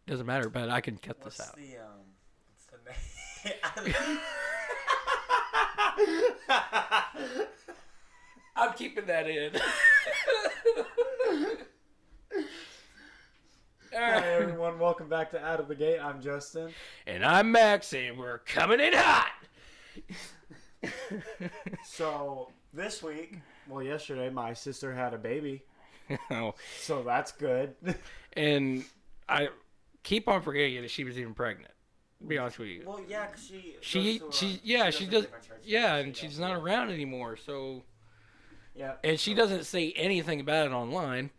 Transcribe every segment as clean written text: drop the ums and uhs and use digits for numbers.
Doesn't matter, but I can cut this out. What's the name? I'm keeping that in. Hi everyone, welcome back to Out of the Gate. I'm Justin. And I'm Max, and we're coming in hot. So this week, well, yesterday, my sister had a baby. Oh. So that's good. And I keep on forgetting that she was even pregnant. To be honest with you. Well, yeah, because she does. Yeah, and she's not around anymore. So. Yeah. And she doesn't say anything about it online.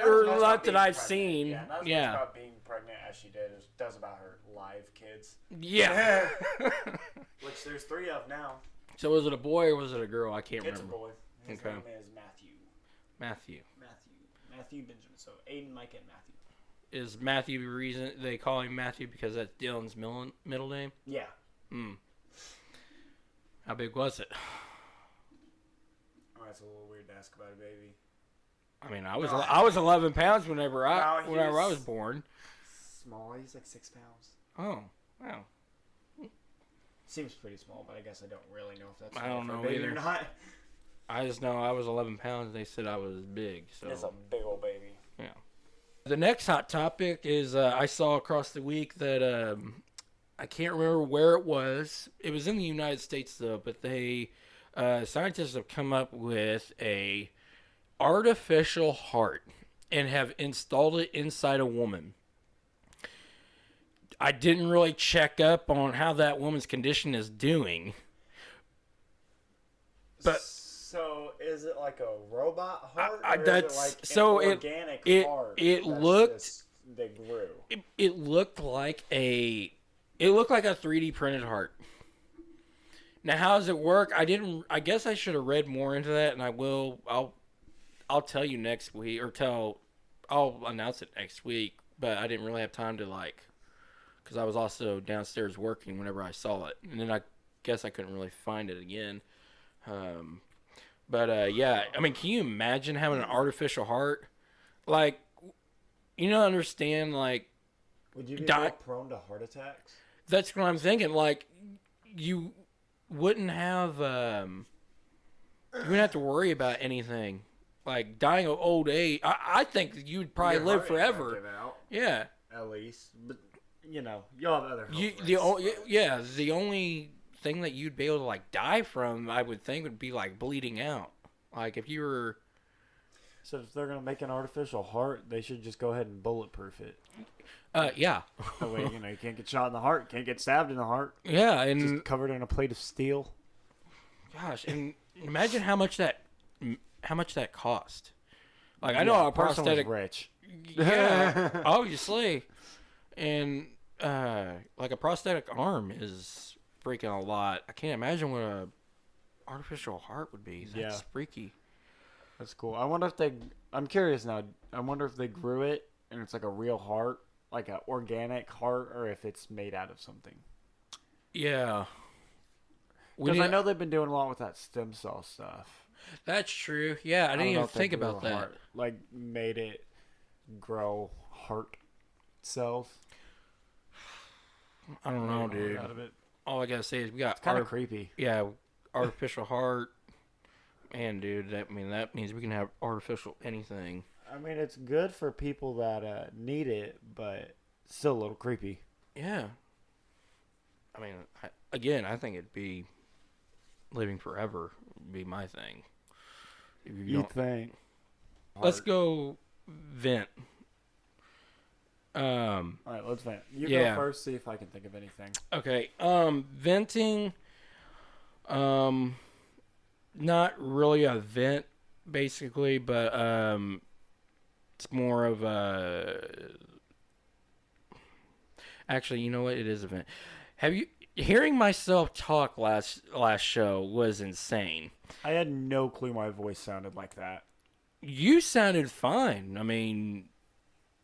Or not that I've seen. Yeah, not as much about being pregnant as she does about her live kids. Yeah. Which there's 3 of now. So was it a boy or was it a girl? I can't remember. It's a boy. His name is Matthew. Matthew Benjamin. So Aiden, Mike, and Matthew. Is Matthew the reason they call him Matthew because that's Dylan's middle name? Yeah. How big was it? Oh, that's a little weird to ask about a baby. I mean, I was 11 pounds whenever I was born. Small. He's like 6 pounds. Oh, wow. Seems pretty small, but I guess I don't really know if that's I don't know baby either. or not. I just know I was 11 pounds. And they said I was big. So it's a big old baby. Yeah. The next hot topic is I saw across the week that I can't remember where it was. It was in the United States though, but they scientists have come up with a artificial heart and have installed it inside a woman. I didn't really check up on how that woman's condition is doing. But so is it like a robot heart? That's is it like so an organic heart. It looked they grew. It looked like a 3D printed heart. Now, how does it work? I guess I should have read more into that, and I'll tell you next week, I'll announce it next week, but I didn't really have time to because I was also downstairs working whenever I saw it, and then I guess I couldn't really find it again. Yeah, I mean, can you imagine having an artificial heart? Like, you don't understand, like... Would you be more prone to heart attacks? That's what I'm thinking, like, you wouldn't have, you wouldn't have to worry about anything. Like, dying of old age, I think that you'd probably live forever. Yeah. At least. But, you'll have other health the only thing that you'd be able to, die from, I would think, would be, bleeding out. Like, if you were... So if they're going to make an artificial heart, they should just go ahead and bulletproof it. Yeah. That way, you can't get shot in the heart, can't get stabbed in the heart. Yeah, and... Just covered in a plate of steel. Gosh, and imagine how much that cost. Like, I know a prosthetic... was rich. Yeah, obviously. And, a prosthetic arm is freaking a lot. I can't imagine what a artificial heart would be. That's freaky. That's cool. I'm curious now. I wonder if they grew it and it's like a real heart, like an organic heart, or if it's made out of something. Yeah. Because I know they've been doing a lot with that stem cell stuff. That's true. Yeah, I didn't even think about that. Heart, made it grow heart cells. I don't know, dude. Out of it. All I gotta say is we got... It's kind of creepy. Yeah, artificial heart. Man, dude, that means we can have artificial anything. I mean, it's good for people that need it, but still a little creepy. Yeah. I mean, I think it'd be living forever would be my thing. You think? Let's go vent. All right, let's vent. You go first, see if I can think of anything. Okay. Venting. Not really a vent, basically, but it's more of a... Actually, you know what? It is a vent. Hearing myself talk last show was insane. I had no clue my voice sounded like that. You sounded fine. I mean...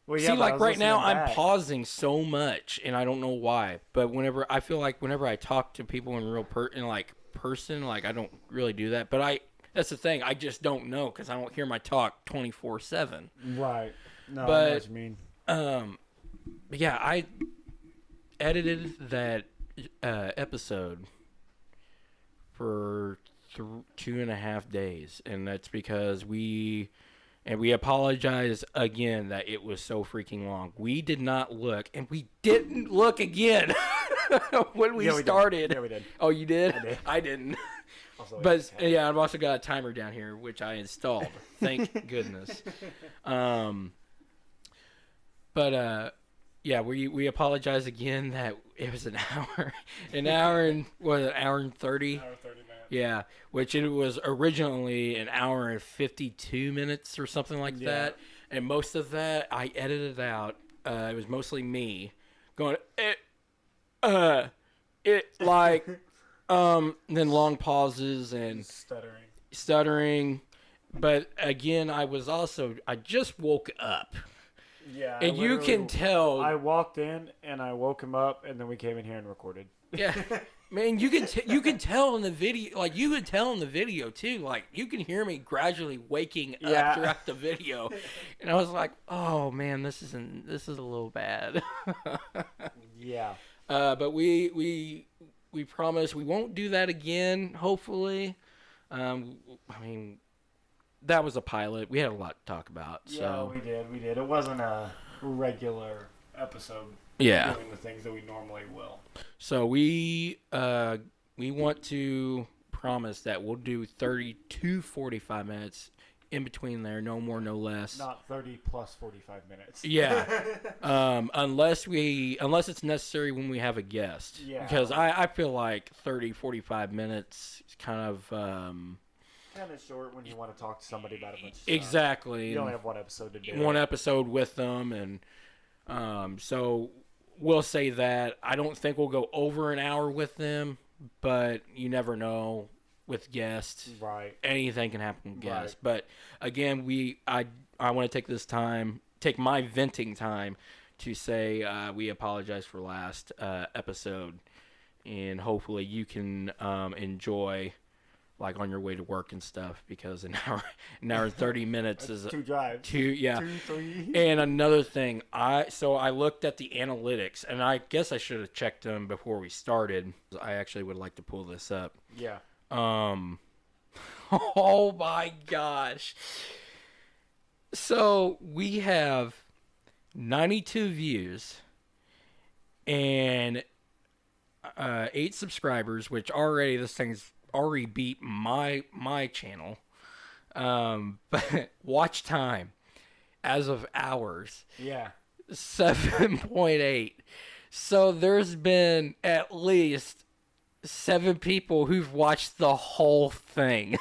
Well, yeah, see, right now, I'm pausing so much, and I don't know why. But whenever I talk to people in real person, I don't really do that. But that's the thing. I just don't know because I don't hear my talk 24/7. Right. No, I know but what you mean. But yeah, I edited that episode for 2.5 days, and that's because we apologize again that it was so freaking long. We did not look, and we didn't look again when we started. Yeah, we did. Oh, you did? I did. I didn't. Also, But yeah, I've also got a timer down here, which I installed. Thank goodness. Yeah, we apologize again that it was an hour and 30. Hour 30 minutes. Yeah, which it was originally an hour and 52 minutes or something like that. And most of that I edited out. It was mostly me going, then long pauses and stuttering. But again, I just woke up. Yeah, and you can tell. I walked in and I woke him up, and then we came in here and recorded. Yeah, man, you can tell in the video. Like you can tell in the video too. Like you can hear me gradually waking up throughout the video, and I was like, "Oh man, this is a little bad." Yeah. But we promise we won't do that again. Hopefully, I mean. That was a pilot. We had a lot to talk about. So. Yeah, we did. It wasn't a regular episode. Yeah. Doing the things that we normally will. So we want to promise that we'll do 30 to 45 minutes in between there, no more, no less. Not 30 plus 45 minutes. Yeah. Unless it's necessary when we have a guest. Yeah. Because I feel like 30, 45 minutes is kind of short when you want to talk to somebody about a bunch of stuff. Exactly. You only have one episode to do. One episode with them, and so we'll say that. I don't think we'll go over an hour with them, but you never know with guests. Right. Anything can happen with guests. Right. But again, I want to take my venting time to say we apologize for last episode, and hopefully you can enjoy. Like on your way to work and stuff, because an hour and 30 minutes is 2 drives. 2, yeah. 2, 3. And another thing, I looked at the analytics, and I guess I should have checked them before we started. I actually would like to pull this up. Yeah. Oh my gosh. So we have 92 views and 8 subscribers, which already this thing's already beat my channel. But watch time as of hours. Yeah. 7.8. So there's been at least 7 people who've watched the whole thing.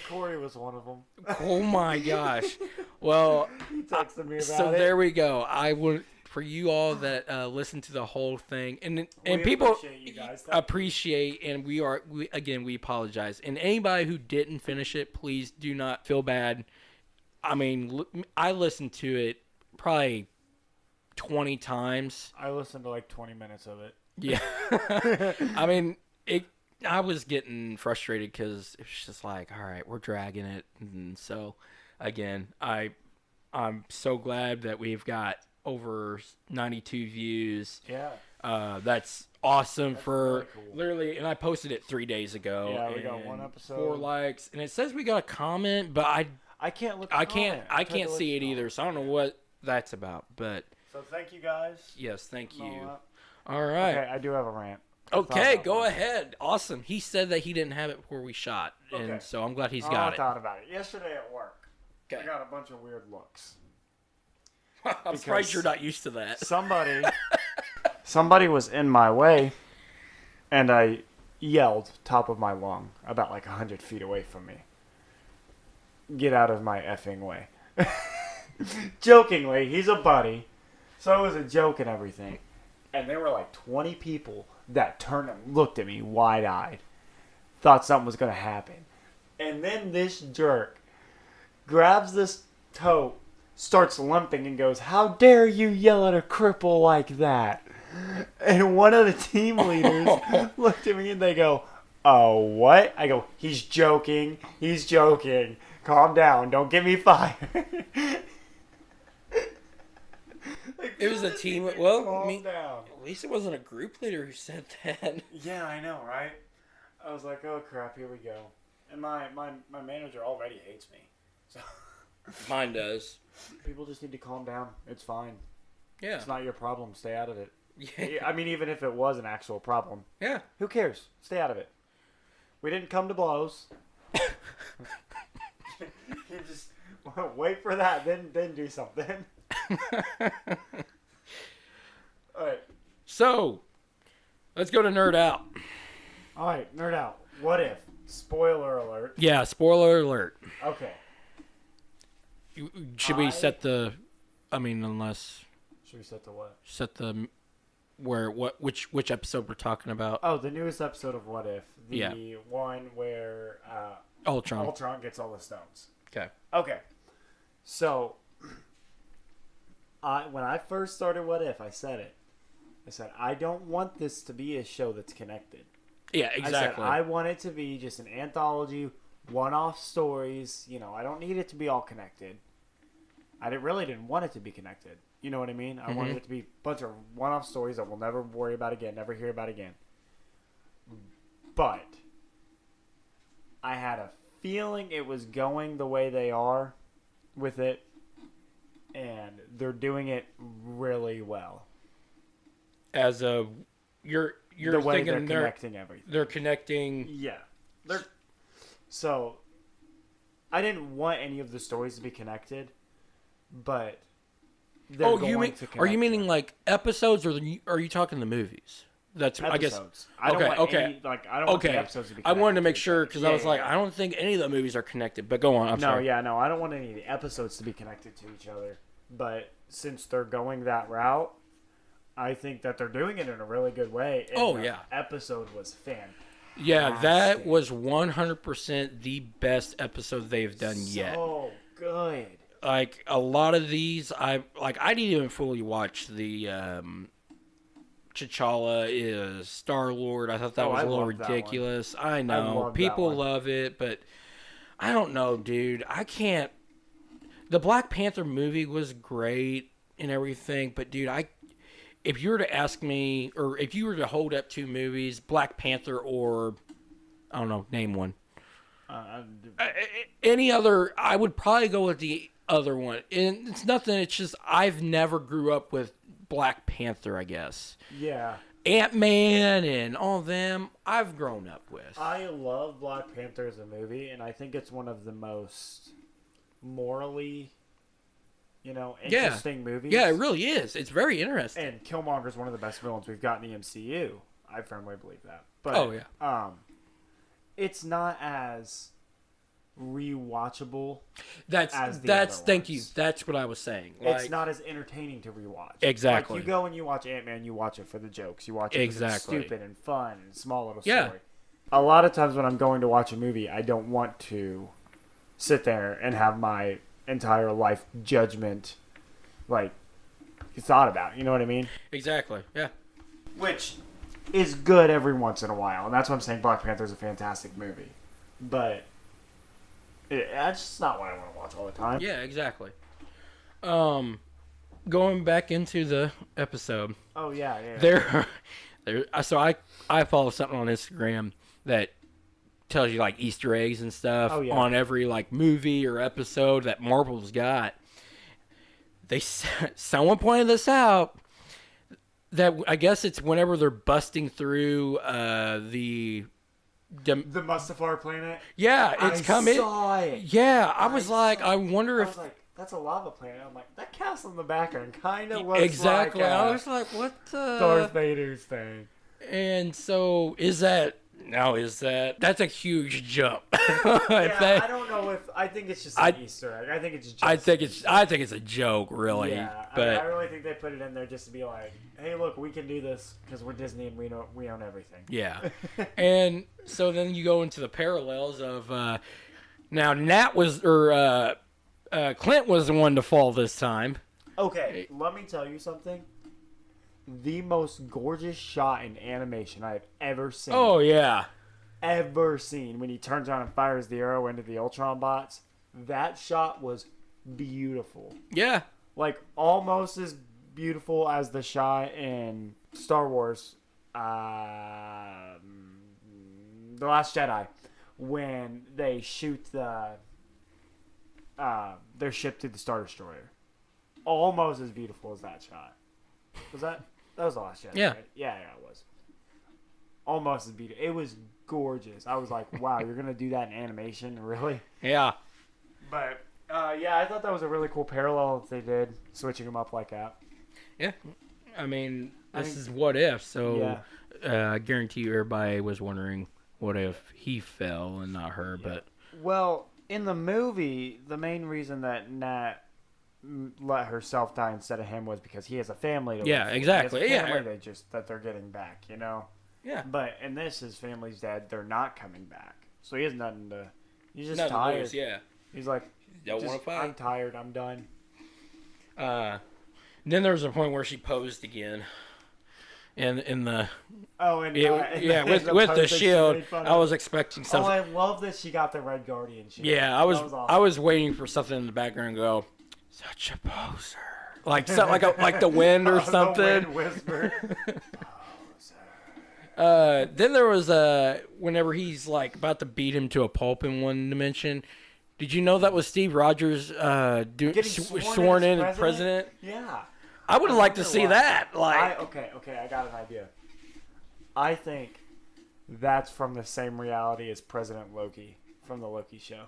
Corey was one of them. Oh my gosh. Well, he texted me about so it. there we go. I would, for you all that listen to the whole thing, and we people appreciate you guys. appreciate, and we apologize. And anybody who didn't finish it, please do not feel bad. I mean, I listened to it probably 20 times. I listened to like 20 minutes of it. Yeah. I mean, I was getting frustrated because it was just like, all right, we're dragging it. And so, again, I'm so glad that we've got over 92 views. Yeah. That's awesome. That's for really cool. Literally, and I posted it 3 days ago. Yeah, we got 1 episode, 4 likes, and it says we got a comment, but I can't look. I can't see it either, so I don't know what that's about. But so thank you guys. Yes, thank you. All right. Okay, I do have a rant. Okay, go ahead. Awesome. He said that he didn't have it before we shot, and so I'm glad he's got I thought about it yesterday at work. I got a bunch of weird looks. I'm surprised you're not used to that. Somebody was in my way, and I yelled top of my lung about like 100 feet away from me. Get out of my effing way. Jokingly, he's a buddy, so it was a joke and everything. And there were like 20 people that turned and looked at me wide-eyed. Thought something was going to happen. And then this jerk grabs this tote, starts limping, and goes, "How dare you yell at a cripple like that?" And one of the team leaders looked at me and they go, "Oh, what?" I go, He's joking. Calm down. Don't get me fired." Like, It was people a just team. need to Well, calm I mean, down. at least it wasn't a group leader who said that. Yeah, I know, right? I was like, oh crap, here we go. And my manager already hates me. So Mine does. people just need to calm down. It's fine. Yeah. It's not your problem. Stay out of it. Yeah. I mean, even if it was an actual problem, Yeah. who cares? Stay out of it. We didn't come to blows. You just wait for that, then do something. All right. So, let's go to Nerd Out. All right, nerd out. What if? Spoiler alert. Yeah, spoiler alert. Okay. Should we set the... I mean, unless... Should we set the what? Set the... Which episode we're talking about. Oh, the newest episode of What If. The Yeah. one where Ultron. Ultron gets all the stones. Okay. Okay. So, when I first started What If, I said it. I said, I don't want this to be a show that's connected. Yeah, exactly. I said, I want it to be just an anthology, one-off stories. You know, I don't need it to be all connected. I really didn't want it to be connected. You know what I mean? I wanted it to be a bunch of one-off stories that we'll never worry about again, never hear about again. But I had a feeling it was going the way they are with it, and they're doing it really well. As a... You're the way thinking they're connecting everything. They're connecting... Yeah. So, I didn't want any of the stories to be connected, but they're going to connect Are you meaning them. like episodes, or are you talking the movies? That's Episodes. I guess. I don't want Okay. any, I don't want the episodes to be I connected. wanted to make each sure other. because I was like, I don't think any of the movies are connected. But go on. I'm sorry. I don't want any of the episodes to be connected to each other. But since they're going that route, I think that they're doing it in a really good way. And the episode was fantastic. Yeah, that was 100% the best episode they've done yet. So good. Like a lot of these, I didn't even fully watch the T'Challa is Star-Lord. I thought that was a little ridiculous. I know people love it, but I don't know, dude. I can't. The Black Panther movie was great and everything, but dude, if you were to ask me, or if you were to hold up two movies, Black Panther or, I don't know, name one. Any other, I would probably go with the other one. And it's nothing, it's just I've never grew up with Black Panther, I guess. Yeah. Ant-Man and all them, I've grown up with. I love Black Panther as a movie, and I think it's one of the most morally... interesting movies. Yeah, it really is. It's very interesting. And Killmonger's one of the best villains we've got in the MCU. I firmly believe that. But, it's not as rewatchable as the other thank you. ones. That's what I was saying. It's not as entertaining to rewatch. Exactly. Like, you go and you watch Ant-Man, you watch it for the jokes. You watch it because it's stupid and fun and small little story. A lot of times when I'm going to watch a movie, I don't want to sit there and have my entire life judgment thought about. You know what I mean? Exactly. Yeah. Which is good every once in a while, and that's why I'm saying Black Panther is a fantastic movie. But that's just not what I want to watch all the time. Yeah, exactly. Going back into the episode. Oh yeah. So I follow something on Instagram that tells you like Easter eggs and stuff on every like movie or episode that Marvel's got. Someone pointed this out that I guess it's whenever they're busting through the Mustafar planet. Yeah, it's coming. I saw it. Yeah, I was like, I wonder if that's a lava planet. I'm like, that castle in the background kind of looks exactly. like I was like, what the Darth Vader's thing. And so that's a huge jump. I don't know if I think it's just an Easter egg. I think it's just. I think it's a joke, really. Yeah, but I really think they put it in there just to be like, hey, look, we can do this because we're Disney and we own everything. Yeah, and so then you go into the parallels of now Clint was the one to fall this time. Okay, let me tell you something. The most gorgeous shot in animation I've ever seen. Oh, yeah. Ever seen. When he turns around and fires the arrow into the Ultron bots. That shot was beautiful. Yeah. Like, almost as beautiful as the shot in Star Wars, The Last Jedi, when they shoot their ship through the Star Destroyer. Almost as beautiful as that shot. That was The Last Jedi, Yeah. right? Yeah, it was. Almost as beautiful. It was gorgeous. I was like, wow, you're going to do that in animation? Really? Yeah. But, yeah, I thought that was a really cool parallel that they did, switching them up like that. Yeah. I mean, this is What If, so I guarantee you everybody was wondering what if he fell and not her, but... Well, in the movie, the main reason that Nat let herself die instead of him was because he has a family to Yeah, live for. exactly. He has a family Yeah. that they're getting back, you know? Yeah. But in this, his family's dead. They're not coming back. So he has nothing to... He's just Nothing to tired. lose, yeah. He's like, Don't want to fight. I'm tired. I'm done. Then there was a point where she posed again. And in the... Oh, and with the post that she shield, made fun I of. was expecting Oh, something. I love that she got the Red Guardian shield. Yeah, That was awesome. I was waiting for something in the background to go, such a poser. Like something like the wind or something. The wind whisper. Then there was whenever he's like about to beat him to a pulp in one dimension. Did you know that was Steve Rogers Getting sworn in as president? Yeah. I would have liked to wonder see why. that. Like, Okay, I got an idea. I think that's from the same reality as President Loki from the Loki show.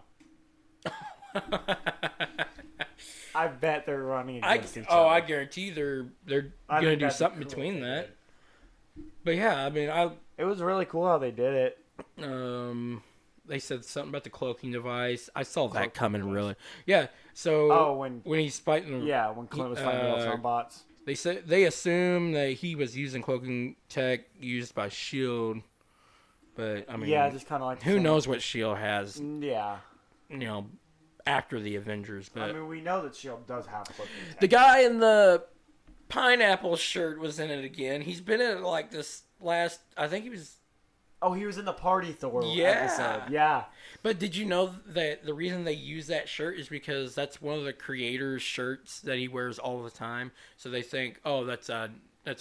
I bet they're running against each other. I guarantee they're gonna do something between that. But yeah, I mean, It was really cool how they did it. they said something about the cloaking device. I saw that coming really. Yeah. So when he's fighting, when Clint was fighting the Ultron bots. They assume that he was using cloaking tech used by Shield, but I mean, just kind of like who knows what Shield has? Yeah. After the Avengers, but I mean, we know that Shield does have cloaking tech. the guy in the pineapple shirt was in it again. He's been in it like this last. I think he was. Oh, he was in the Party Thor episode. Yeah. But did you know that the reason they use that shirt is because that's one of the creators' shirts that he wears all the time. So they think, oh, that's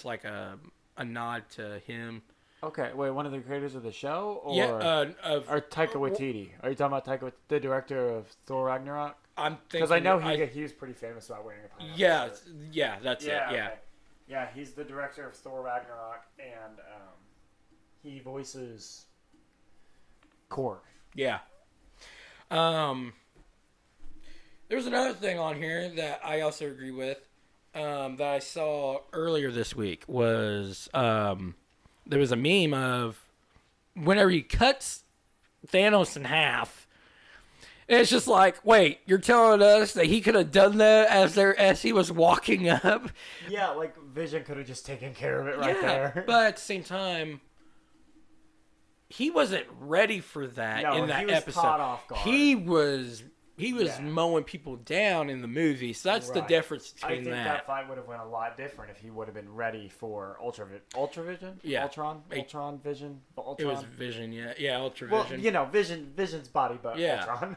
like a nod to him. Okay, wait, one of the creators of the show? Or, or Taika Waititi? Are you talking about the director of Thor Ragnarok? I'm thinking... Because I know he was pretty famous about wearing a pineapple shirt. Yeah, that's it, yeah. Okay. Yeah, he's the director of Thor Ragnarok, and he voices Korg. Yeah. There's another thing on here that I also agree with that I saw earlier this week was... there was a meme of whenever he cuts Thanos in half, and it's just like, wait, you're telling us that he could have done that as he was walking up? Yeah, like Vision could have just taken care of it right there. But at the same time, he wasn't ready for that in that episode. Caught off guard. He was mowing people down in the movie, so that's the difference between I think that fight would have went a lot different if he would have been ready for Ultravision? Yeah. Ultron Vision? Ultron? It was Vision, yeah, Ultravision. Well, Vision's body, but Ultron.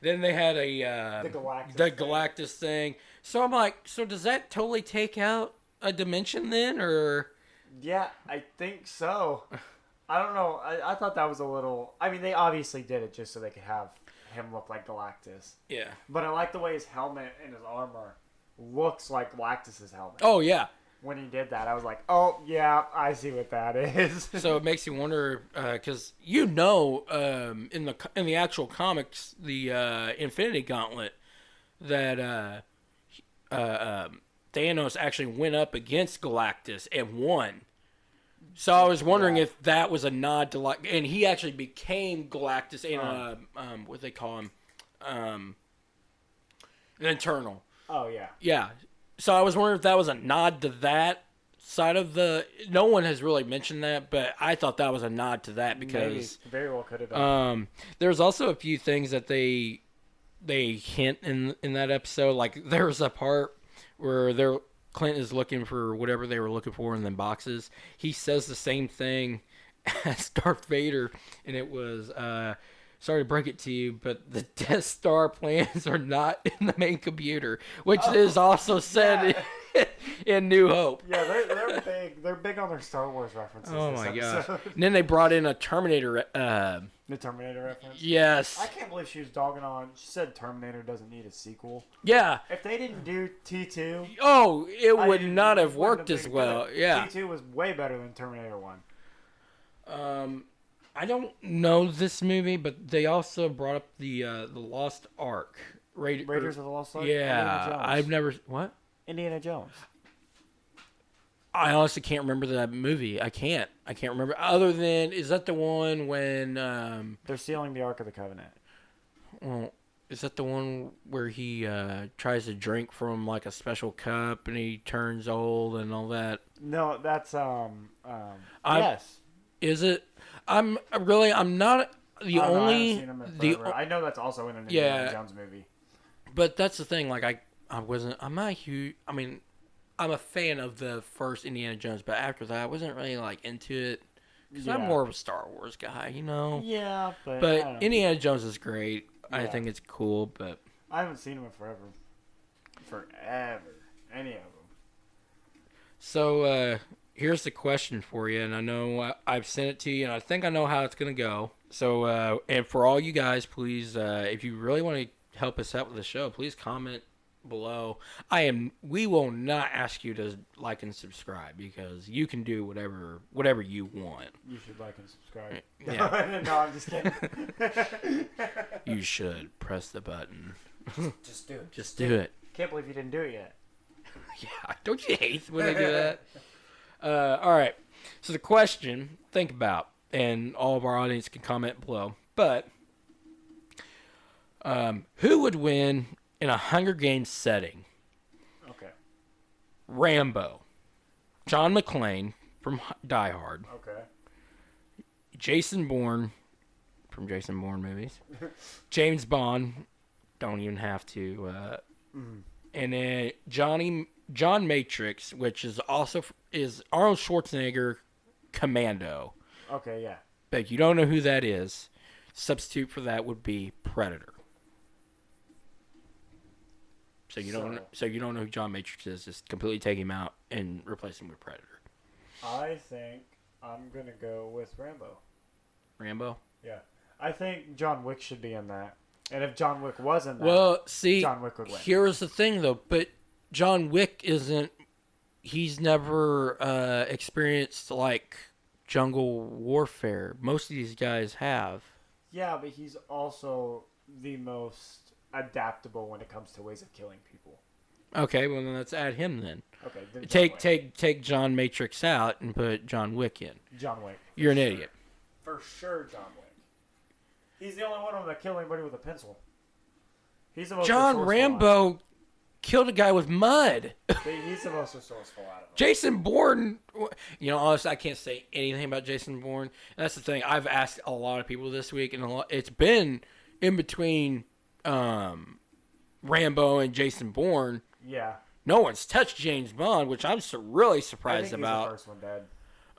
Then they had the Galactus thing. So I'm like, so does that totally take out a dimension then, or? Yeah, I think so. I don't know. I thought that was a little... I mean, they obviously did it just so they could have him look like Galactus. Yeah. But I like the way his helmet and his armor looks like Galactus's helmet. Oh, yeah. When he did that, I was like, oh, yeah, I see what that is. So it makes you wonder, because in the actual comics, the Infinity Gauntlet, that Thanos actually went up against Galactus and won. So I was wondering if that was a nod to and he actually became Galactus in what they call him, an Eternal. Oh yeah. Yeah. So I was wondering if that was a nod to that side of the. No one has really mentioned that, but I thought that was a nod to that because maybe. Very well could have been. There's also a few things that they hint in that episode. Like there was a part where Clint is looking for whatever they were looking for in the boxes. He says the same thing as Darth Vader, and it was sorry to break it to you, but the Death Star plans are not in the main computer, which is also said in New Hope. Yeah, they're big. They're big on their Star Wars references. Oh my gosh! And then they brought in a Terminator. The Terminator reference. Yes. I can't believe she was dogging on. She said Terminator doesn't need a sequel. Yeah. If they didn't do T2, it would not have worked as well. Yeah. T2 was way better than Terminator 1. I don't know this movie, but they also brought up the Lost Ark. Raiders of the Lost Ark. Yeah, I've never what? Indiana Jones. I honestly can't remember that movie. I can't remember. Other than, is that the one when they're stealing the Ark of the Covenant? Well, is that the one where he tries to drink from like a special cup and he turns old and all that? No, that's yes. Is it? I'm not the only. I know that's also in an Indiana Jones movie. But that's the thing. Like I'm not huge. I mean, I'm a fan of the first Indiana Jones, but after that, I wasn't really like into it because I'm more of a Star Wars guy, you know. Yeah, but Indiana Jones is great. Yeah. I think it's cool, but I haven't seen him in forever. Any of them. So here's the question for you, and I know I've sent it to you, and I think I know how it's gonna go. So and for all you guys, please, if you really want to help us out with the show, please comment below. We will not ask you to like and subscribe because you can do whatever you want. You should like and subscribe. Yeah. No, I'm just kidding. You should press the button. Just do it. Just do it. Can't believe you didn't do it yet. Yeah, don't you hate when they do that? All right. So the question, think about, and all of our audience can comment below. But who would win in a Hunger Games setting? Okay. Rambo, John McClane from Die Hard. Okay. Jason Bourne from Jason Bourne movies. James Bond, don't even have to. And then John Matrix, which is also is Arnold Schwarzenegger, Commando. Okay, yeah. But you don't know who that is. Substitute for that would be Predator. So you don't know who John Matrix is. Just completely take him out and replace him with Predator. I think I'm gonna go with Rambo. Rambo? Yeah. I think John Wick should be in that. And if John Wick was in that, well, see, John Wick would win. Here's the thing, though. But John Wick isn't. He's never experienced like jungle warfare. Most of these guys have. Yeah, but he's also the most adaptable when it comes to ways of killing people. Okay, well then let's add him then. Okay. Then take John Matrix out and put John Wick in. John Wick. You're an idiot. For sure, John Wick. He's the only one that kill anybody with a pencil. He's the most John Rambo killed a guy with mud. He's the most resourceful out of them. Jason Bourne, honestly, I can't say anything about Jason Bourne. And that's the thing. I've asked a lot of people this week, and it's been in between Rambo and Jason Bourne. Yeah. No one's touched James Bond, which I'm really surprised I think about. He's the first one dead.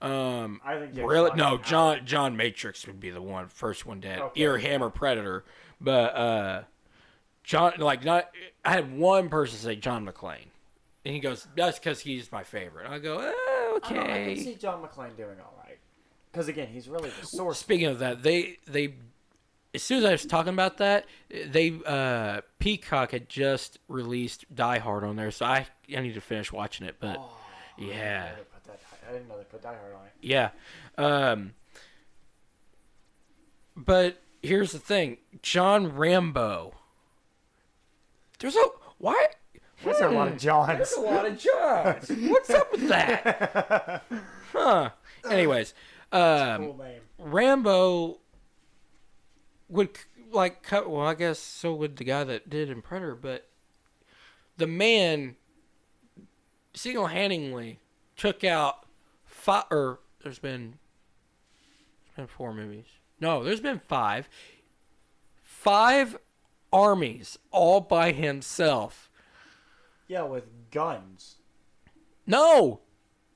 I think James really Bond John Matrix would be the first one dead. Okay. Either him or Predator, but John I had one person say John McClane, and he goes, "That's because he's my favorite." I go, "Okay." I can see John McClane doing all right, because again, he's really resourceful. Speaking of that, they as soon as I was talking about that, Peacock had just released Die Hard on there, so I need to finish watching it. But yeah. I didn't know they put Die Hard on it. Yeah. But here's the thing. John Rambo. There's a a lot of Johns. There's a lot of Johns. What's up with that? Huh. Anyways. Cool name. Rambo would cut. Well, I guess so would the guy that did in Predator, but the man single-handedly took out there's been 4 movies. No, there's been 5. 5 armies all by himself. Yeah, with guns. No!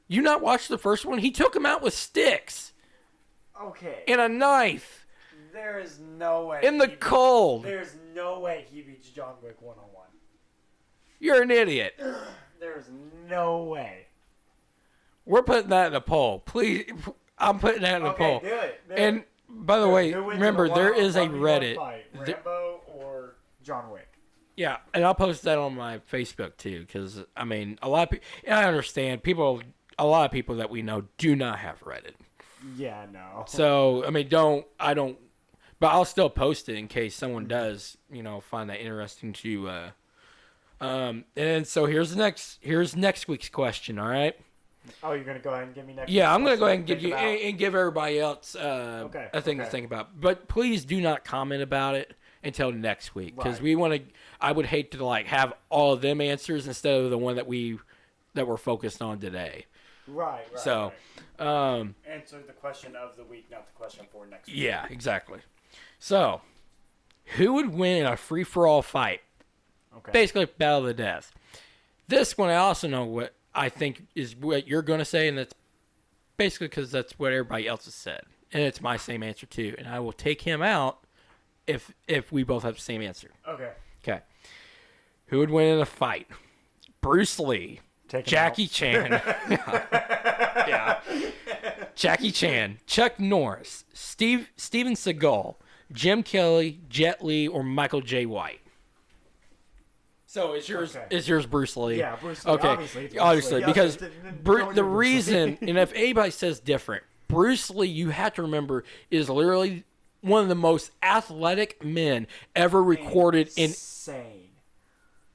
You not watched the first one? He took him out with sticks. Okay. And a knife. There is no way. In the cold. There's no way he beats John Wick 1-on-1. You're an idiot. There's no way. We're putting that in a poll. Please, I'm putting that in a poll. Do it. And by the way, remember, there is a Reddit. Rambo or John Wick? Yeah, and I'll post that on my Facebook too, because I mean, a lot of people. I understand a lot of people that we know do not have Reddit. Yeah, no. So I mean, but I'll still post it in case someone does, find that interesting to. And so here's next week's question. All right. Oh, you're gonna go ahead and give me next. Yeah, I'm gonna go ahead and give you and give everybody else a thing to think about. But please do not comment about it until next week, because we want to. I would hate to have all of them answers instead of the one that we're focused on today. Right. So, answer the question of the week, not the question for next week. Yeah, exactly. So, who would win in a free-for-all fight? Okay. Basically, battle of the death. This one, I also know what I think is what you're going to say, and that's basically because that's what everybody else has said. And it's my same answer, too. And I will take him out if we both have the same answer. Okay. Who would win in a fight? Bruce Lee. Jackie Chan. Yeah. Jackie Chan. Chuck Norris. Steven Seagal. Jim Kelly. Jet Li. Or Michael J. White. So is yours Bruce Lee? Yeah, Bruce Lee. Okay, obviously, because the reason, and if anybody says different, Bruce Lee, you have to remember, is literally one of the most athletic men ever recorded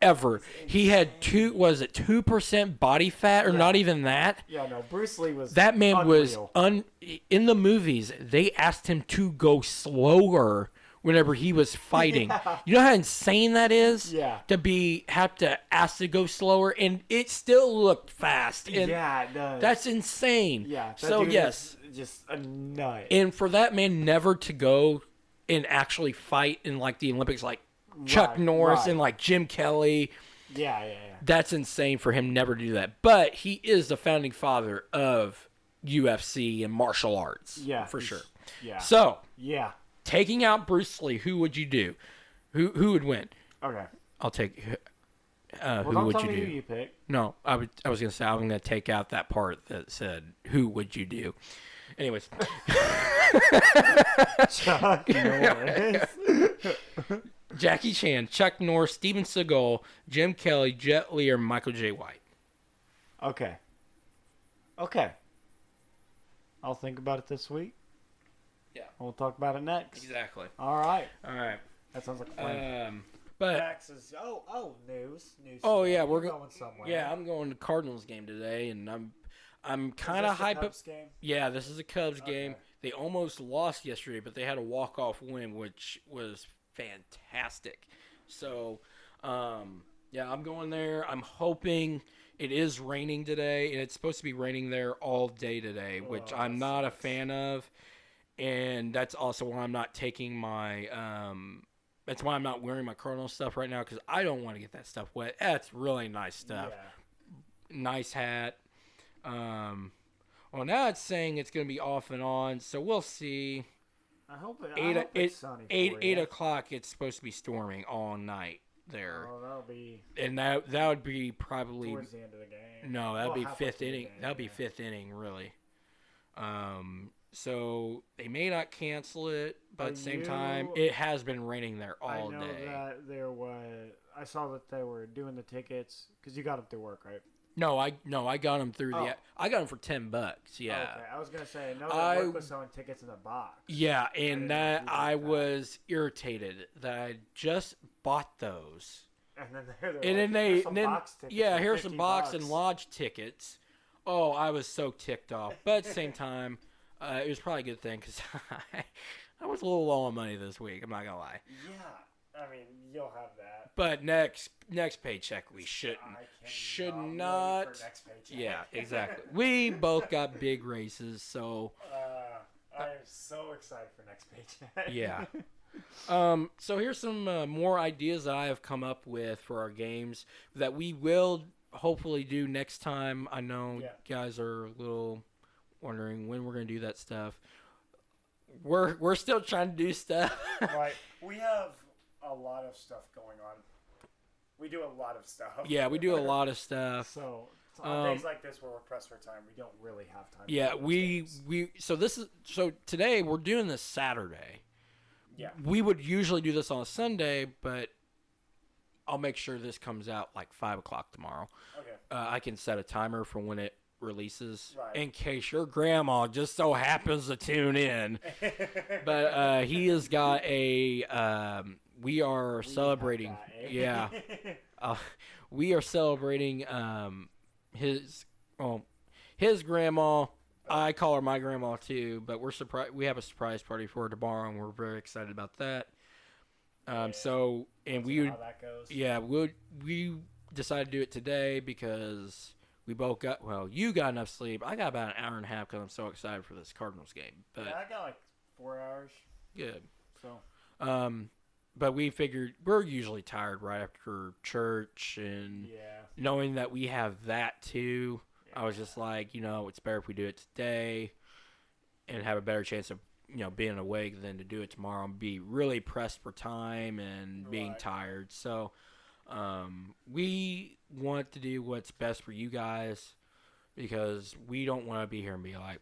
ever. He had 2% body fat, or not even that. Yeah, no, Bruce Lee was that man unreal. was in the movies. They asked him to go slower whenever he was fighting. Yeah. You know how insane that is? Yeah. To have to ask to go slower, and it still looked fast. And yeah, it does. That's insane. Yeah. So yes, just a nut. And for that man never to go and actually fight in like the Olympics, like Chuck Norris and like Jim Kelly. Yeah. That's insane for him never to do that. But he is the founding father of UFC and martial arts. Yeah, for sure. Yeah. So yeah. Taking out Bruce Lee, who would you do? Who would win? Okay. I'll take. Well, who don't would tell you me do? Who you pick. No, I was gonna say I'm gonna take out that part that said who would you do. Anyways. Chuck Norris. Jackie Chan, Chuck Norris, Steven Seagal, Jim Kelly, Jet Li, or Michael J. White. Okay. I'll think about it this week. Yeah. We'll talk about it next. Exactly. All right. That sounds like a plan. But Max is news. Oh yeah, we're going somewhere. Yeah, I'm going to Cardinals game today, and I'm kind of hyped up. Game? Yeah, this is a Cubs game. They almost lost yesterday, but they had a walk-off win, which was fantastic. So, yeah, I'm going there. I'm hoping it is raining today, and it's supposed to be raining there all day today, which I'm not a fan of. And that's also why I'm not taking my that's why I'm not wearing my Cardinal stuff right now, because I don't want to get that stuff wet. That's really nice stuff. Yeah. Nice hat. Well, now it's saying it's going to be off and on, so we'll see. I hope it's sunny. 8 o'clock, it's supposed to be storming all night there. Oh, that'll be... And that would be probably... towards the end of the game. No, that would be fifth inning. That would be fifth inning, really. So they may not cancel it, but at the same time, it has been raining there all day. I know that I saw that they were doing the tickets, because you got them through work, right? No, I got them through I got them for $10. Yeah. Okay, I was gonna say that work was selling tickets in the box. Yeah, and that I was irritated that I just bought those. And then here's some box and lodge tickets. Oh, I was so ticked off, but at the same time, it was probably a good thing because I was a little low on money this week. I'm not gonna lie. Yeah, I mean you'll have that. But next paycheck we should not. For next paycheck. Yeah, exactly. We both got big raises, so. I'm so excited for next paycheck. Yeah. So here's some more ideas that I have come up with for our games that we will hopefully do next time. I know guys are a little wondering when we're going to do that stuff. we're still trying to do stuff. Right. We have a lot of stuff going on. We do a lot of stuff. Yeah, we do a lot of stuff. So on days like this where we're pressed for time, we don't really have time. Yeah, to so today we're doing this Saturday. Yeah. We would usually do this on a Sunday, but I'll make sure this comes out like 5 o'clock tomorrow. Okay. I can set a timer for when it releases, Right. in case your grandma just so happens to tune in. But he has got a. We are celebrating. have that, eh? Yeah. We are celebrating his grandma. I call her my grandma too, but we're surprised. We have a surprise party for her tomorrow, and we're very excited about that. So and Let's we see would, how that goes. yeah, we decided to do it today because we both got, well, you got enough sleep. I got about an hour and a half because I'm so excited for this Cardinals game. But Yeah, I got like 4 hours. good. So But we figured we're usually tired right after church, and yeah. knowing that we have that too, I was just like, it's better if we do it today and have a better chance of, being awake than to do it tomorrow and be really pressed for time and being Right. tired. So we want to do what's best for you guys because we don't want to be here and be like,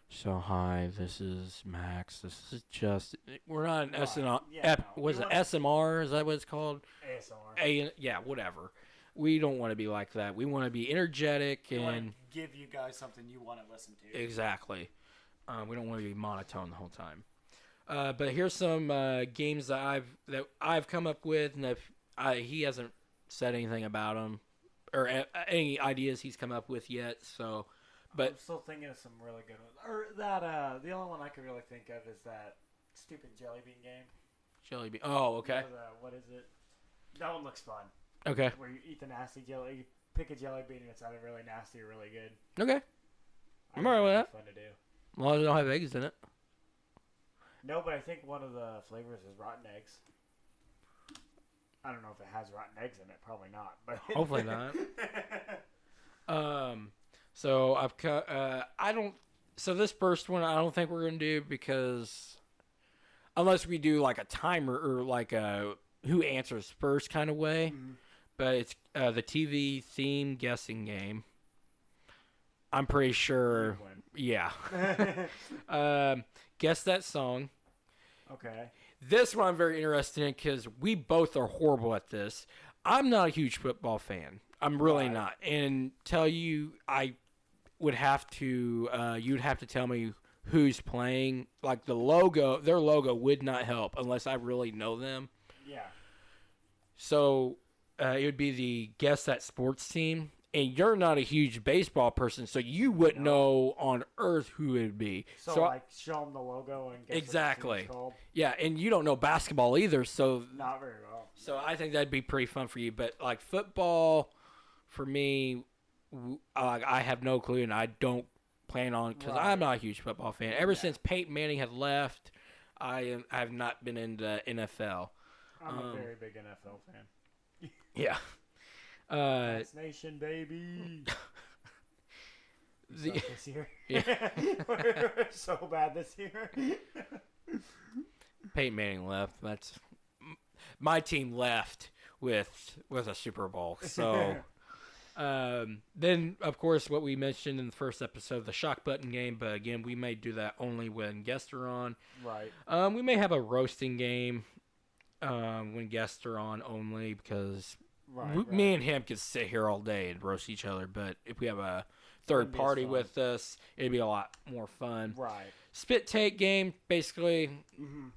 so hi, this is Max. This is just, we're not an Right. SNR. Yeah, no. Was it SMR? Is that what it's called? ASMR. Yeah, whatever. We don't want to be like that. We want to be energetic We want and to give you guys something you want to listen to. exactly. We don't want to be monotone the whole time. But here's some games that I've come up with, and he hasn't said anything about them or any ideas he's come up with yet. So, but I'm still thinking of some really good ones. Or that the only one I could really think of is that stupid jelly bean game. jelly bean. Oh, okay, What is it? That one looks fun. okay, Where you eat the nasty jelly, you pick a jelly bean and it's either really nasty or really good. okay. I I'm alright with think that. it's fun to do. As long as it don't have eggs in it. No, but I think one of the flavors is rotten eggs. I don't know if it has rotten eggs in it. Probably not. But Hopefully not. So I've cut. I don't. So this first one, I don't think we're gonna do because unless we do like a timer or like a who answers first kind of way. Mhm. But it's the TV theme guessing game. I'm pretty sure. You win. Yeah. Guess that song. Okay. This one I'm very interested in because we both are horrible at this. I'm not a huge football fan. I'm really Right. not. And tell you, I would have to, you'd have to tell me who's playing. Like the logo, their logo would not help unless I really know them. Yeah. So it would be the Guess That Sports team. And you're not a huge baseball person, so you wouldn't know on earth who it would be. So like, show them the logo and guess Exactly. what the team's called. Yeah, and you don't know basketball either, so Not very well. So I think that'd be pretty fun for you. But like football, for me, I have no clue, and I don't plan on because Right. I'm not a huge football fan. Ever Yeah. since Peyton Manning had left, I have not been into NFL. I'm a very big NFL fan. Yeah. Pats Nation, baby. The- Suck this year. Yeah. We're so bad this year. Peyton Manning left. That's my team left with a Super Bowl. So. Then, of course, what we mentioned in the first episode, the shock button game. But again, we may do that only when guests are on. Right. We may have a roasting game when guests are on only because Right. me and him could sit here all day and roast each other. But if we have a third Wouldn't be as party fun. with us, it'd be a lot more fun. Right. Spit take game, basically Mm-hmm.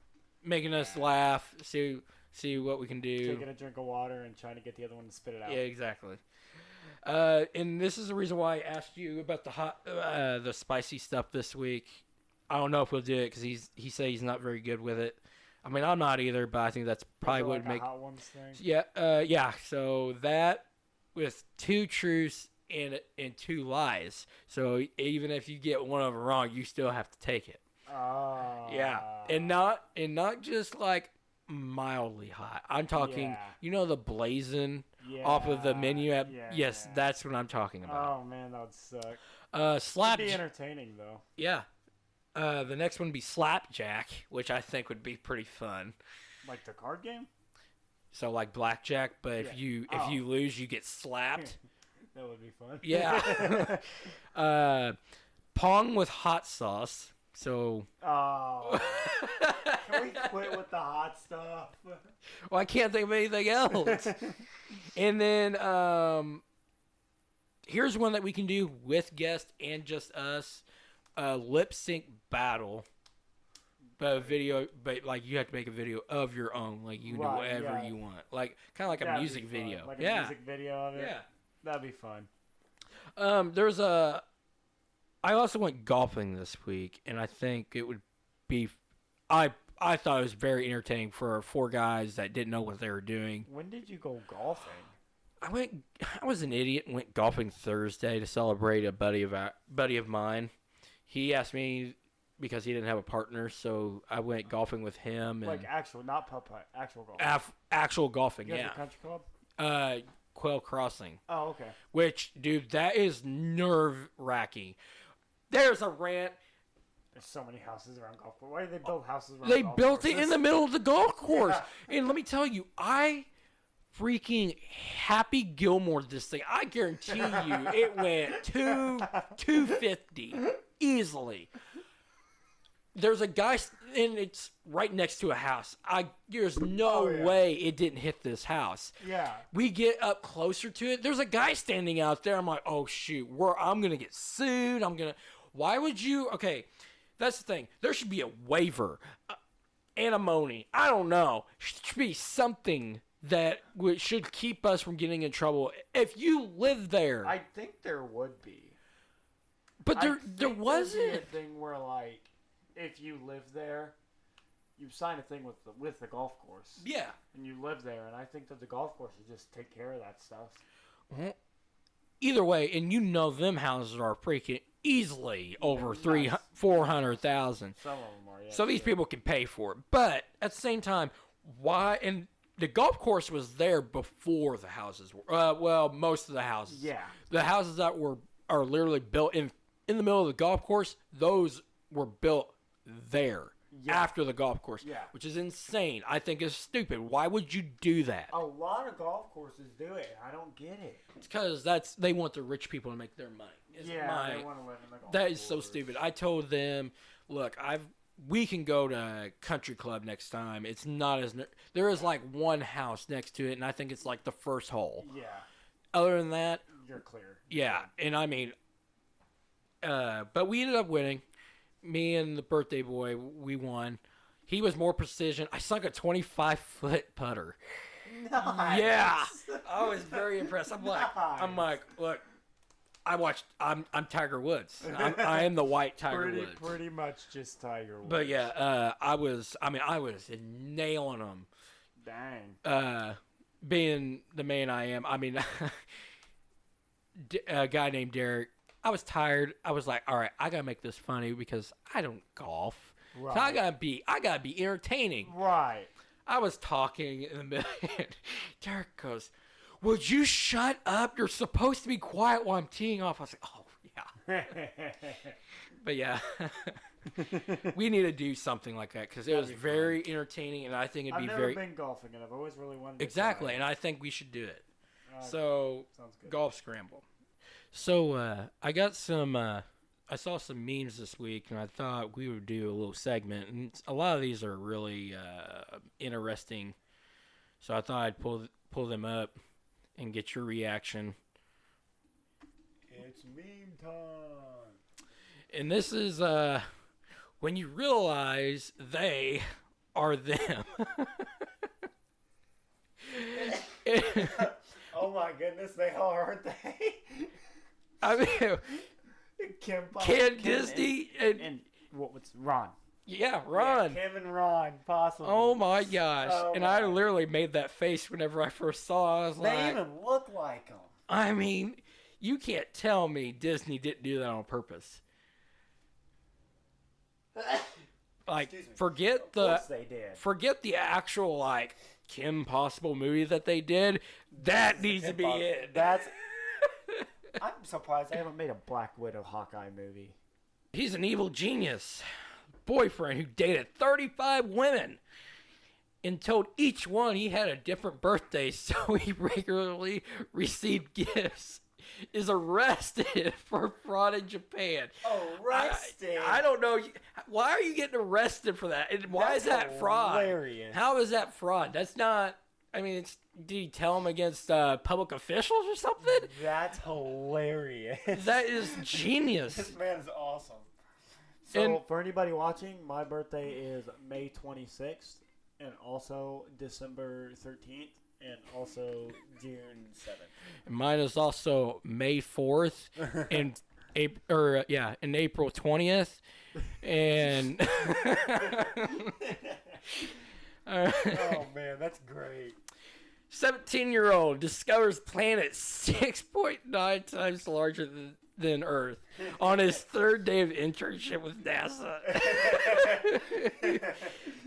making us laugh, see what we can do. Taking a drink of water and trying to get the other one to spit it out. Yeah, exactly. And this is the reason why I asked you about the spicy stuff this week. I don't know if we'll do it because he said he's not very good with it. I mean, I'm not either, but I think that's probably Is it would like make. a hot ones thing. Yeah. So that with 2 truths and 2 lies. So even if you get one of them wrong, you still have to take it. Oh. Yeah, and not just like mildly hot. I'm talking, Yeah. the blazing Yeah. off of the menu app. Yeah, Yes, yeah. that's what I'm talking about. Oh man, that would suck. Slap. It'd be entertaining though. Yeah. The next one would be Slapjack, which I think would be pretty fun. Like the card game? So like blackjack, but if you lose, you get slapped. That would be fun. Yeah. Pong with hot sauce. So. Oh. Can we quit with the hot stuff? Well, I can't think of anything else. And then here's one that we can do with guests and just us. Lip sync battle. But like you have to make a video of your own, like you can do whatever you want, like kind of like a music video. Like a music video of it. Yeah, that'd be fun. I also went golfing this week, and I think it would be. I thought it was very entertaining for 4 guys that didn't know what they were doing. When did you go golfing? I was an idiot and went golfing Thursday to celebrate a buddy of mine. He asked me because he didn't have a partner, so I went golfing with him. And like actual, not putt-putt, actual golfing. Actual golfing, You guys yeah. a country club? Quail Crossing. Oh, okay. Which, dude, that is nerve-wracking. There's a rant. There's so many houses around golf course. Why did they build houses around They golf built courses? it in the middle of the golf course. Yeah. And let me tell you, I freaking Happy Gilmore this thing. I guarantee you it went 250 easily. There's a guy, and it's right next to a house. There's no way it didn't hit this house. Yeah. We get up closer to it. There's a guy standing out there. I'm like, oh, shoot. I'm going to get sued. Why would you? Okay, that's the thing. There should be a waiver. Antimony. I don't know. Should be something that should keep us from getting in trouble. If you live there. I think there would be. But there wasn't. There'd be a thing where, like, if you live there, you sign a thing with the golf course. Yeah. And you live there, and I think that the golf course should just take care of that stuff. Well, either way, and you know them houses are freaking easily over 400,000. Some of them are, yeah. So these people can pay for it. But at the same time, why? And the golf course was there before the houses were. Well, most of the houses. Yeah. The houses that are literally built in the middle of the golf course, those were built there after the golf course, which is insane. I think it's stupid. Why would you do that? A lot of golf courses do it. I don't get it. It's because they want the rich people to make their money. They want to live in the golf That course. is so stupid. I told them, look, we can go to country club next time. It's not as there is like one house next to it, and I think it's like the first hole. Yeah. Other than that, you're clear. Yeah, and I mean, but we ended up winning. Me and the birthday boy, we won. He was more precision. I sunk a 25-foot putter. Nice. Yeah, I was very impressed. I'm like, look, I'm Tiger Woods. I am the white Tiger Woods. Pretty much just Tiger Woods. But yeah, I was nailing them. Dang. Being the man I am, I mean, a guy named Derek. I was tired. I was like, all right, I gotta make this funny because I don't golf. Right. So I gotta be entertaining. Right. I was talking in the middle. Derek goes, "Would you shut up? You're supposed to be quiet while I'm teeing off." I was like, "Oh yeah." But yeah, we need to do something like that because it was very entertaining, and I think it'd be very. I've never been golfing, and I've always really wanted to. Exactly, and I think we should do it. So sounds good. Golf scramble. So I got some. I saw some memes this week, and I thought we would do a little segment. And a lot of these are really interesting. So I thought I'd pull them up and get your reaction. It's meme time. And this is when you realize they are them. Oh my goodness, they are, aren't they? I mean, Ken Disney and what's Ron? Yeah, Ron. Yeah, Kim and Ron, possibly. Oh my gosh! I literally made that face whenever I first saw. I was like, they even look like them. I mean, you can't tell me Disney didn't do that on purpose. Like, forget the actual like Kim Possible movie that they did. That needs to be it. That's. I'm surprised they haven't made a Black Widow Hawkeye movie. He's an evil genius. boyfriend who dated 35 women and told each one he had a different birthday, so he regularly received gifts, is arrested for fraud in Japan. Arrested? I don't know. Why are you getting arrested for that? And why is that fraud? Hilarious. How is that fraud? That's not... I mean, did he tell him against public officials or something? That's hilarious. That is genius. This man's awesome. So, And- for anybody watching, my birthday is May 26th, and also December 13th, and also June 7th. Mine is also May 4th and April 20th. And Oh, man, that's great. 17-year-old discovers planet 6.9 times larger than Earth on his third day of internship with NASA.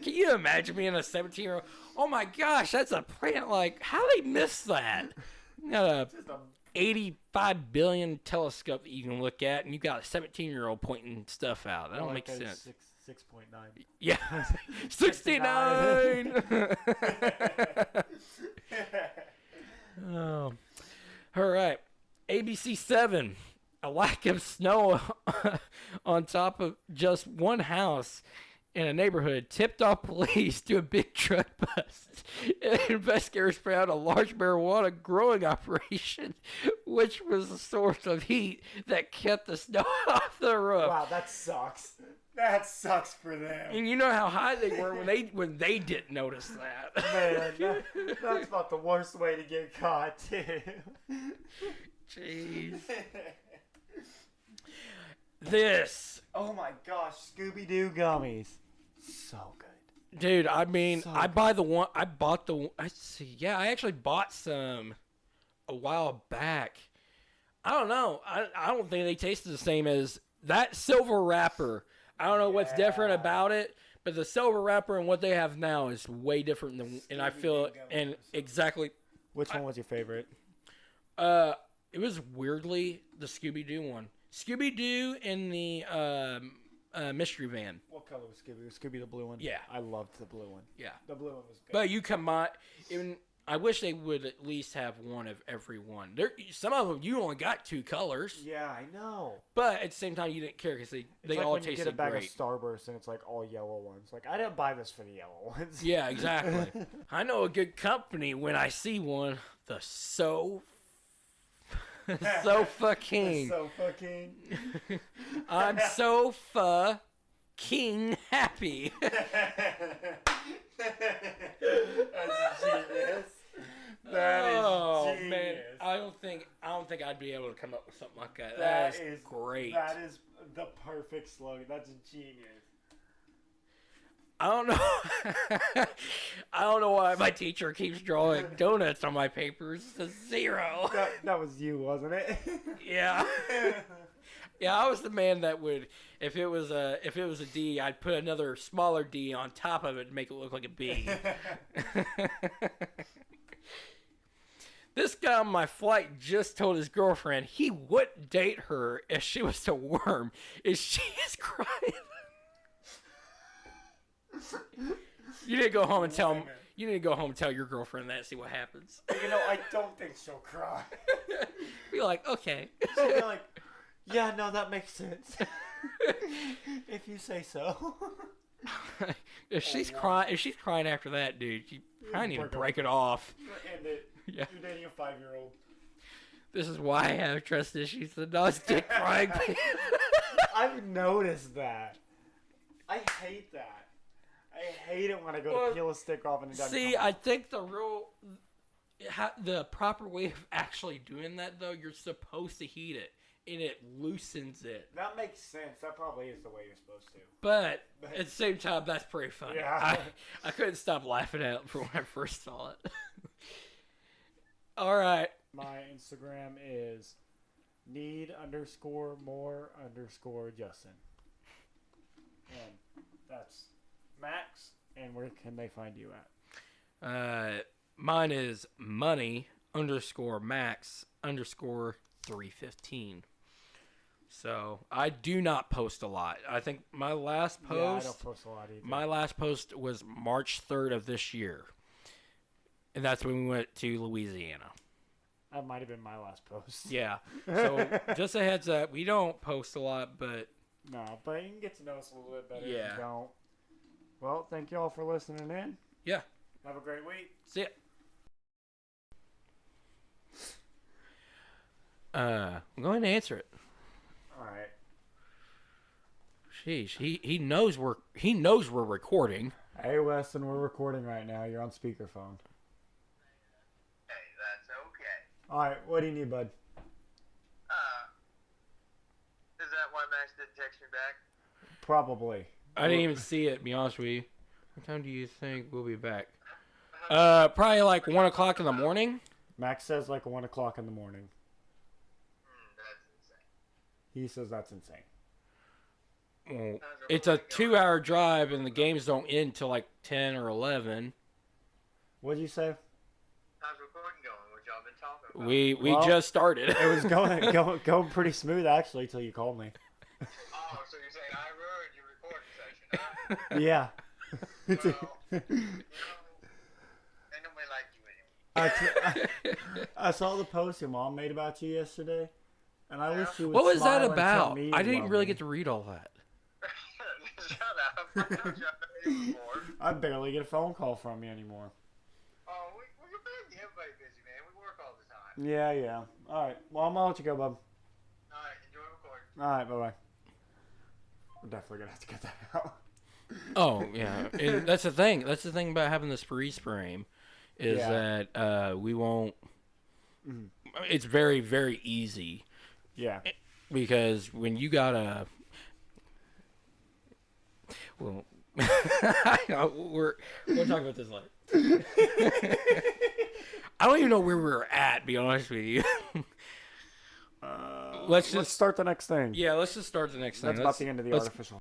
Can you imagine being a 17-year-old? Oh my gosh, that's a planet. Like, how they miss that? You got a 85 billion telescope that you can look at, and you got a 17-year-old pointing stuff out. That don't make sense. 6.9. Yeah, 69. Oh, all right. ABC 7. A lack of snow on top of just one house in a neighborhood tipped off police to a big truck bust. Investigators found a large marijuana growing operation, which was the source of heat that kept the snow off the roof. Wow, that sucks. That sucks for them. And you know how high they were when they didn't notice that. Man, that's about the worst way to get caught, too. Jeez. This. Oh my gosh, Scooby-Doo gummies. So good. Dude, I mean, So I bought the, I actually bought some a while back. I don't know. I don't think they tasted the same as that silver wrapper. I don't know what's different about it, but the silver wrapper and what they have now is way different than, and I feel, and exactly. Which one was your favorite? It was weirdly the Scooby-Doo one. Scooby-Doo and the Mystery Van. What color was Scooby? Was Scooby the blue one? Yeah. I loved the blue one. Yeah. The blue one was good. But you combine, even I wish they would at least have one of every one. Some of them you only got two colors, yeah, I know. but at the same time you didn't care because they It's like all when you get a tasted bag great. of Starburst and it's like all yellow ones. Like, I didn't buy this for the yellow ones. Yeah, exactly. I know a good company when I see one. The so fucking. So fucking. I'm so fucking happy. That's genius. That is genius. Man, I don't think I'd be able to come up with something like that. That That is is great. That is the perfect slogan. That's genius. I don't know. I don't know why my teacher keeps drawing donuts on my papers. It's a 0. That was you, wasn't it? Yeah. Yeah, I was the man that would, if it was a D, I'd put another smaller D on top of it to make it look like a B. This guy on my flight just told his girlfriend he wouldn't date her if she was a worm. Is she is crying? You need to go home and tell him. You need to go home and tell your girlfriend that. And see what happens. You know, I don't think she'll cry. Be like, okay. She'll be like, yeah, no, that makes sense. If you say so. If she's crying after that, dude, you probably need to break it off. End it. Yeah. You're dating a 5-year-old. This is why I have trust issues. The non-stick crying. I've noticed that. I hate that. I hate it when I go to peel a stick off and it doesn't See, come I off. think the proper way of actually doing that, though, you're supposed to heat it, and it loosens it. That makes sense. That probably is the way you're supposed to. But at the same time, that's pretty funny. Yeah. I couldn't stop laughing at it when I first saw it. All right. My Instagram is need_more_Justin. And that's Max. And where can they find you at? Mine is money_max_315. So I do not post a lot. I think my last post. Yeah, I don't post a lot either. My last post was March 3rd of this year, and that's when we went to Louisiana. That might have been my last post. Yeah. So just a heads up, we don't post a lot, but No, but you can get to know us a little bit better if Yeah. you don't. Well, thank you all for listening in. yeah. Have a great week. See ya. I'm going to answer it. All right. Sheesh, he knows we're recording. Hey, Weston, we're recording right now. You're on speakerphone. Hey, that's okay. All right, what do you need, bud? Is that why Max didn't text me back? Probably. I didn't even see it, to be honest with you. What time do you think we'll be back? Probably like 1 o'clock in the morning. Max says like 1 o'clock in the morning. That's insane. He says that's insane. Well, it's a 2-hour drive, and the games don't end till like 10 or 11. What'd you say? How's recording going? What y'all been talking about? We Well, just started. It was going pretty smooth actually till you called me. Oh, so you're saying I ruined your recording session, huh? Yeah. Well, ain't nobody like you anyway. I saw the post your mom made about you yesterday, and I wish she would. What was smile that and tell about? me I you didn't love really me. get to read all that. Shut up. I told you I knew you before. I barely get a phone call from you anymore. Oh, we're busy. Everybody's busy, man. We work all the time. Yeah. All right. Well, I'm gonna let you go, bub. All right, enjoy recording. All right. Bye. We're definitely gonna have to get that out. Oh yeah, and that's the thing. That's the thing about having this freeze frame, is Yeah. that we won't. It's very very easy Yeah. because when you got a. Well, we're talking about this later. I don't even know where we're at. Be honest with you. Let's Let's start the next thing. Yeah, let's just start the next thing. That's about the end of the let's- artificial.